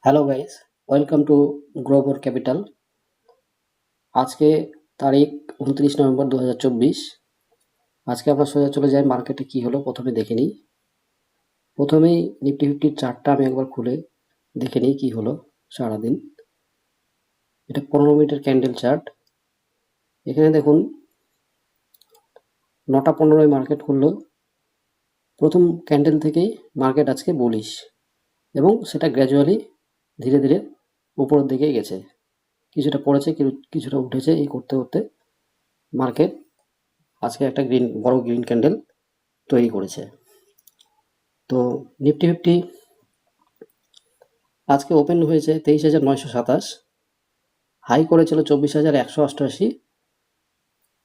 Hello guys, welcome to Grower capital. আজকে তারিখ 29 November 2024। আজকে আমরা সোজা চলে যাই মার্কেটে কি হলো প্রথমে দেখে নিই। প্রথমেই নিফটি ফিফটির চার্টটা আমি একবার খুলে দেখে নিই কি হলো সারাদিন। এটা 15 মিনিটের ক্যান্ডেল চার্ট। এখানে দেখুন 9টা 15-য় মার্কেট খুললো। প্রথম ক্যান্ডেল থেকেই মার্কেট আজকে বুলিশ এবং সেটা গ্র্যাজুয়ালি ধীরে ধীরে উপরের দিকে গেছে। কিছুটা পড়েছে, কিছুটা উঠেছে। এই করতে করতে মার্কেট আজকে একটা বড় গ্রিন ক্যান্ডেল তৈরি করেছে। তো নিফটি ফিফটি আজকে ওপেন হয়েছে 23,927, হাই করেছিল 24,188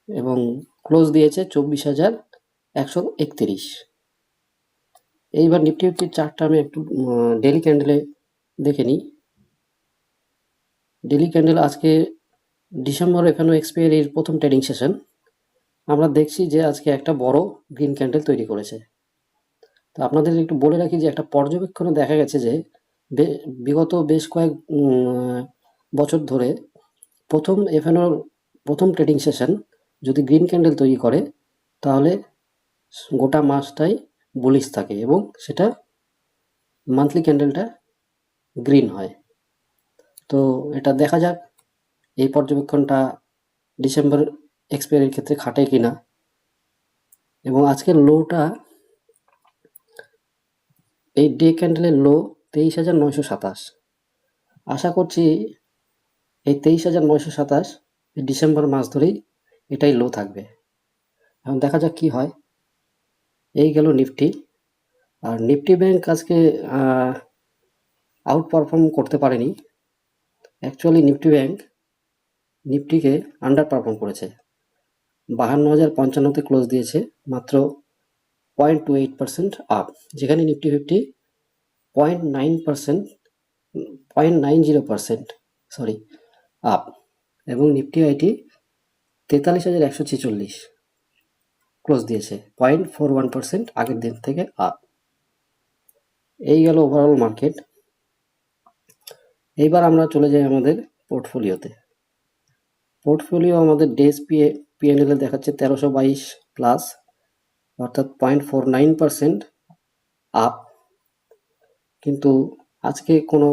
এবং ক্লোজ দিয়েছে 24,131। এইবার নিফটি ফিফটির চার্টটা আমি একটু ডেলি ক্যান্ডেলে দেখে নিই। ডেলি ক্যান্ডেল আজকে ডিসেম্বর এখানে এক্সপায়ারির প্রথম ট্রেডিং সেশন। আমরা দেখছি যে আজকে একটা বড় গ্রিন ক্যান্ডেল তৈরি করেছে। তো আপনাদের একটু বলে রাখি যে একটা পর্যবেক্ষণে দেখা গেছে যে বিগত বেশ কয়েক বছর ধরে প্রথম ট্রেডিং সেশন যদি গ্রিন ক্যান্ডেল তৈরি করে তাহলে গোটা মাসটাই বুলিশ থাকে এবং সেটা মান্থলি ক্যান্ডেলটা গ্রিন হয়। তো এটা দেখা যাক এই পর্যবেক্ষণটা ডিসেম্বর এক্সপায়ারির ক্ষেত্রে খাটে কিনা। এবং আজকের লোটা, এই ডে ক্যান্ডেলের লো 23,927। আশা করছি এই 23,927 ডিসেম্বর মাস ধরেই এটাই লো থাকবে। এখন দেখা যাক কি হয়। এই গেল নিফটি। আর নিফটি ব্যাংক আজকে আউট পারফর্ম করতে পারেনি। অ্যাকচুয়ালি নিফটি ব্যাংক নিফটিকে আন্ডার পারফর্ম করেছে। 52,055-তে ক্লোজ দিয়েছে, মাত্র 0.28% আপ, যেখানে নিফটি ফিফটি 0.90% আপ এবং নিফটি আইটি 43,146 ক্লোজ দিয়েছে, 0.41% আগের দিন থেকে আপ। এই গেল ওভারঅল মার্কেট। এইবার আমরা চলে যাই আমাদের পোর্টফোলিওতে। পোর্টফোলিও আমাদের ডেজ পিএনএল দেখাচ্ছে 1322 প্লাস, অর্থাৎ 0.49% আপ। কিন্তু আজকে কোনো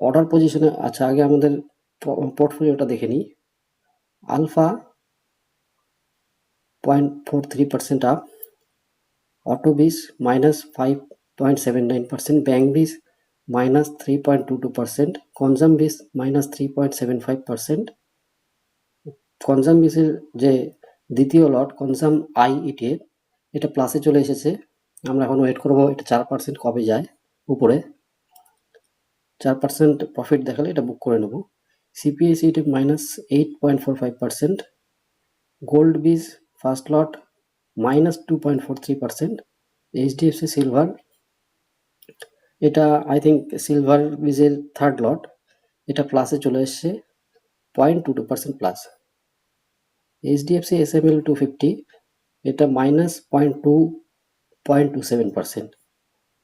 অর্ডার পজিশনে আছে। আগে আমাদের পোর্টফোলিওটা দেখে নিই। আলফা 0.43% আপ, অটো বিস -5.79%, ব্যাংক বিস -3.22%, কনজাম বিস -3.75%। কনজাম বিসের যে দ্বিতীয় লট কনজাম আইইটিএফ, এটা প্লাসে চলে এসেছে। আমরা এখন ওয়েট করবো এটা 4% কবে যায় উপরে। 4% প্রফিট দেখালে এটা বুক করে নেব। সিপিএসই -8.45%, গোল্ড বিস ফার্স্ট লট -2.43%, এইচডিএফসি সিলভার, এটা আই থিঙ্ক সিলভার বিজের থার্ড লট, এটা প্লাসে চলে এসছে 0.22% প্লাস। এইচডিএফসি এসএমএল 250, এটা -0.27%।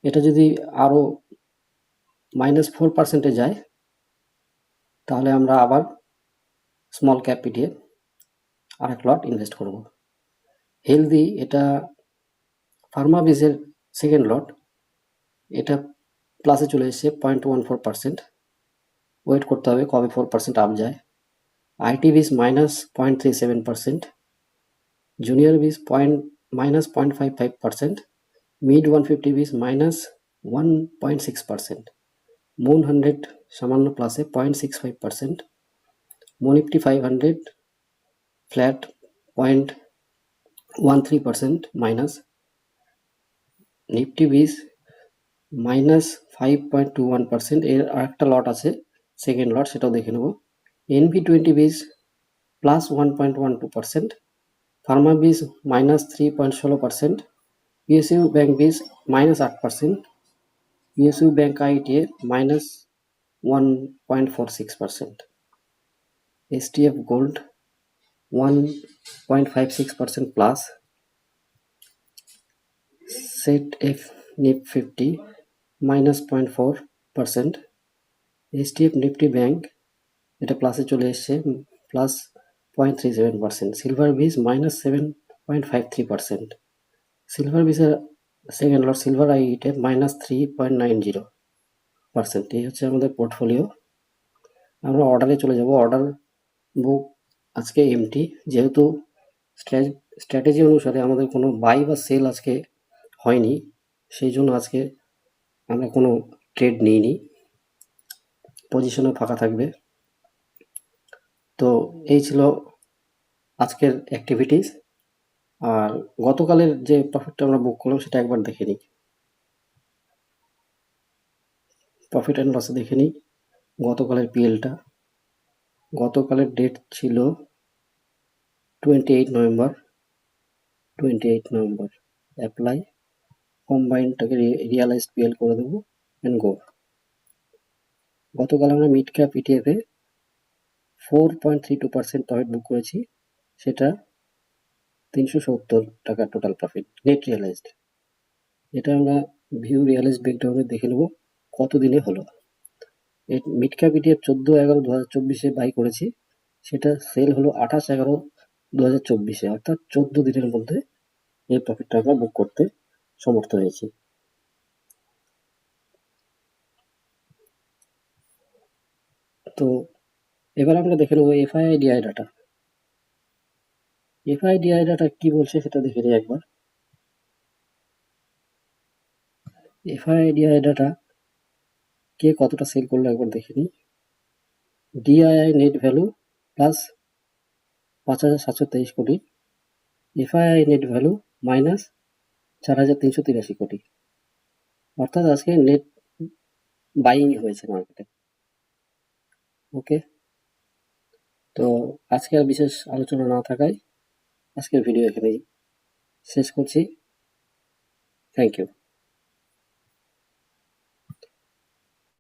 এটা যদি আরও -4%-এ যায় তাহলে আমরা আবার স্মল ক্যাপ পিটিয়ে আরেক লট ইনভেস্ট করব। হেলদি, এটা ফার্মা বিজের সেকেন্ড লট, এটা প্লাসে চলে এসেছে 0.14%। ওয়েট করতে হবে কবে 4% আপ যায়। আইটি বিস -0.37%, জুনিয়র বিস -0.55%, মিড 150 বিস -1.6%, মুন 100 সামান্য প্লাসে 0.65%, মোনিফটি 500 ফ্ল্যাট 0.13% মাইনাস, নিফটি বিস -5.21%। এর আরেকটা লট আছে সেকেন্ড লট, সেটাও দেখে নেব। এনভি20 বিস +1.12%, ফার্মা বিস -3.16%, PSU bank bees -8%, PSU bank আইটিএ -1.46%, STF gold 1.56% plus, set F Nif 50 -0.4, percent. HDF Nifty bank এটা প্লাসে চলে এসছে, প্লাস 0.37%। Silver bees -7.53%। সিলভার বিচের সেকেন্ড লট সিলভার আইটে -3.90%। এই হচ্ছে আমাদের পোর্টফোলিও। আমরা অর্ডারে চলে যাব। অর্ডার বুক আজকে এমটি, যেহেতু স্ট্র্যাটেজি অনুসারে আমাদের কোনো বাই বা সেল আজকে হয়নি, সেই জন্য আজকে আমরা কোনো ট্রেড নিইনি, পজিশনও ফাঁকা থাকবে। তো এই ছিল আজকের অ্যাক্টিভিটিস। আর গতকালের যে প্রফিটটা আমরা বুক করলাম সেটা একবার দেখে নিই। প্রফিট অ্যান্ড লসে দেখে নিই গতকালের পিএলটা। গতকালের ডেট ছিল 28 নভেম্বর। অ্যাপ্লাই, কম্বাইনটাকে রিয়ালাইজড পিএল করে দেবো অ্যান্ড গো। গতকাল আমরা মিড ক্যাপ ইটিএফে 4.32% প্রফিট বুক করেছি, সেটা 370 টাকা টোটাল প্রফিট নেট রিয়ালাইজড। এটা আমরা ভিউ রিয়ালাইজড ব্রেকডাউনে দেখে নেব কত দিনে হলো। মিড ক্যাপ ইটিএফ 14/11/2024 বাই করেছি, সেটা সেল হলো 28/11/2024, অর্থাৎ 14 দিনের মধ্যে এই প্রফিটটা আমরা বুক করতে সমর্থ হয়েছি। তো এবার আমরা দেখে নেবো এফআইডিআই ডাটা। এফআইডিআই ডাটা কি বলছে সেটা দেখে নিই একবার। এফআইডিআই ডাটা কে কতটা সেল করলো একবার দেখে নিই। ডিআইআই নেট ভ্যালু প্লাস 5,723 কোটি, এফআইআই নেট ভ্যালু মাইনাস 4,383 কোটি, অর্থাৎ আজকে নেট বাইং হয়েছে মার্কেটে। ওকে, তো আজকে আর বিশেষ আলোচনা না থাকায় আজকের ভিডিও এখানেই শেষ করছি। Thank you.